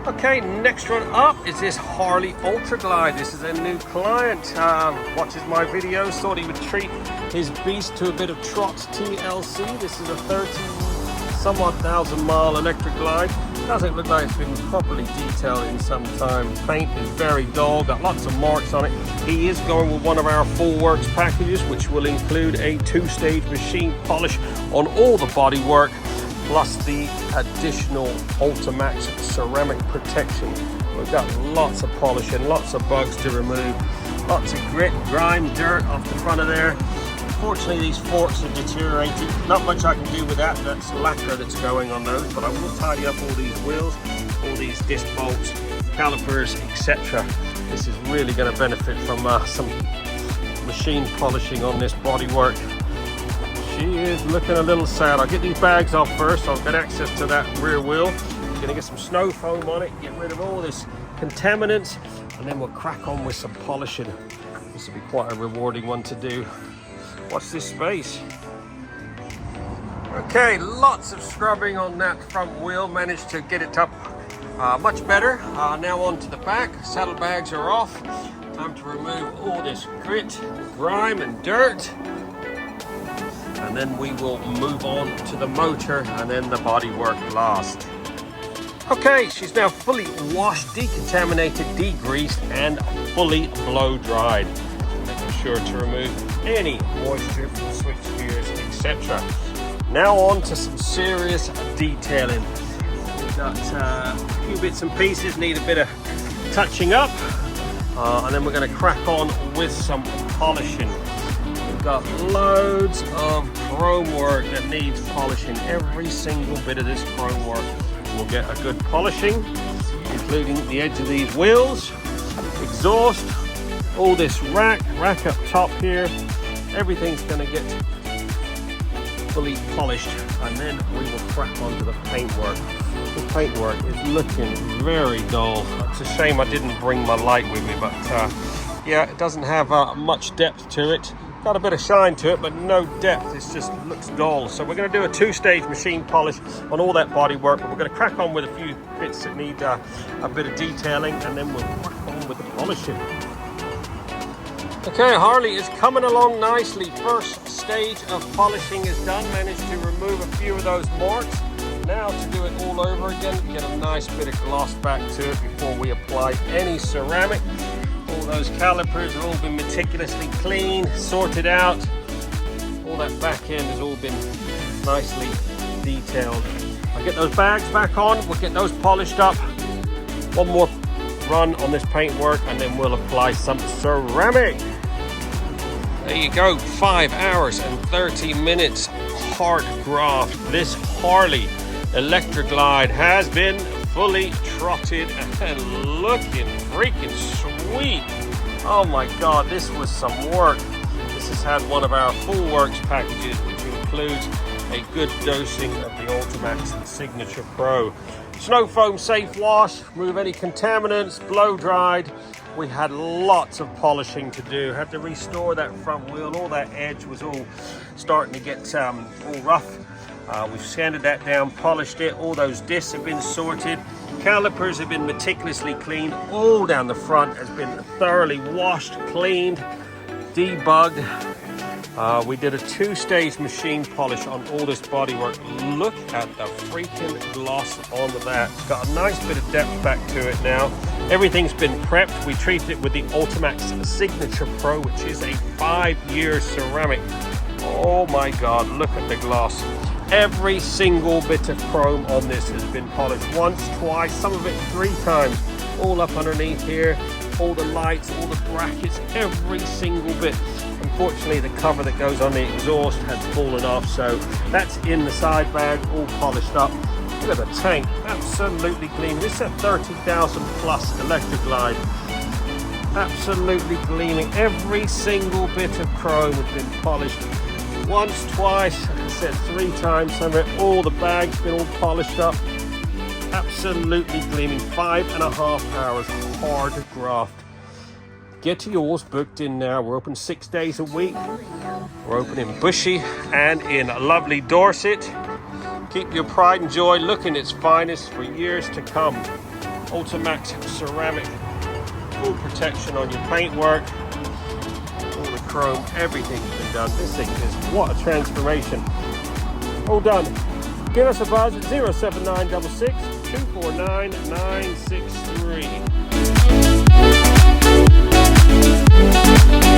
Okay, next one up is this Harley Ultra Glide. This is a new client. Watches my videos, thought he would treat his beast to a bit of trot TLC. This is a 30-somewhat thousand mile electric glide. Doesn't look like it's been properly detailed in some time. Paint is very dull, got lots of marks on it. He is going with one of our full works packages, which will include a 2-stage machine polish on all the bodywork, plus the additional Ultimaxx ceramic protection. We've got lots of polishing, lots of bugs to remove, lots of grit, grime, dirt off the front of there. Unfortunately, these forks are deteriorating. Not much I can do with that. That's lacquer that's going on those, but I will tidy up all these wheels, all these disc bolts, calipers, etc. This is really going to benefit from some machine polishing on this bodywork. She is looking a little sad. I'll get these bags off first. I'll get access to that rear wheel. Gonna get some snow foam on it, get rid of all this contaminants, and then we'll crack on with some polishing. This will be quite a rewarding one to do. Watch this space. Okay, lots of scrubbing on that front wheel. Managed to get it up much better. Now on to the back. Saddlebags are off. Time to remove all this grit, grime and dirt. And then we will move on to the motor and then the bodywork last. Okay, she's now fully washed, decontaminated, degreased, and fully blow dried. Making sure to remove any moisture from the switch gears, etc. Now on to some serious detailing. We've got a few bits and pieces need a bit of touching up, and then we're going to crack on with some polishing. We've got loads of chrome work that needs polishing. Every single bit of this chrome work will get a good polishing, including the edge of these wheels, exhaust, all this rack up top here. Everything's going to get fully polished, and then we will crack onto the paintwork. The paintwork is looking very dull. It's a shame I didn't bring my light with me, but yeah, it doesn't have much depth to it. Got a bit of shine to it, but no depth. It just looks dull. So we're going to do a 2-stage machine polish on all that bodywork, but we're going to crack on with a few bits that need a bit of detailing, and then we'll crack on with the polishing. Okay, Harley is coming along nicely. First stage of polishing is done. Managed to remove a few of those marks. Now to do it all over again, get a nice bit of gloss back to it before we apply any ceramic. All those calipers have all been meticulously cleaned, sorted out. All that back end has all been nicely detailed. I'll get those bags back on, we'll get those polished up. One more run on this paintwork, and then we'll apply some ceramic. There you go, 5 hours and 30 minutes hard graft. This Harley Ultra Glide has been fully trotted and looking freaking sweet. Oh my god, this was some work. This has had one of our full works packages, which includes a good dosing of the Ultimaxx Signature Pro. Snow foam safe wash, remove any contaminants, blow dried. We had lots of polishing to do. Had to restore that front wheel. All that edge was all starting to get all rough. We've sanded that down, polished it. All those discs have been sorted. Calipers have been meticulously cleaned. All down the front has been thoroughly washed, cleaned, debugged. We did a 2-stage machine polish on all this bodywork. Look at the freaking gloss on that. Got a nice bit of depth back to it now. Everything's been prepped. We treated it with the Ultimaxx Signature Pro, which is a 5-year ceramic. Oh my god, look at the gloss. Every single bit of chrome on this has been polished once, twice, some of it 3 times. All up underneath here, all the lights, all the brackets, every single bit. Unfortunately, the cover that goes on the exhaust has fallen off, so that's in the side bag, all polished up. Look at the tank, absolutely gleaming. This is a 30,000 plus electric glide. Absolutely gleaming. Every single bit of chrome has been polished. Once, twice, like I said, 3 times. Some of it, all the bags been all polished up. Absolutely gleaming. 5.5 hours hard graft. Get yours booked in now. We're open 6 days a week. We're open in Bushy and in lovely Dorset. Keep your pride and joy looking its finest for years to come. Ultimaxx ceramic, full protection on your paintwork, all the chrome, everything's been done. This thing is, what a transformation. All done. Give us a buzz at 07966 249 963.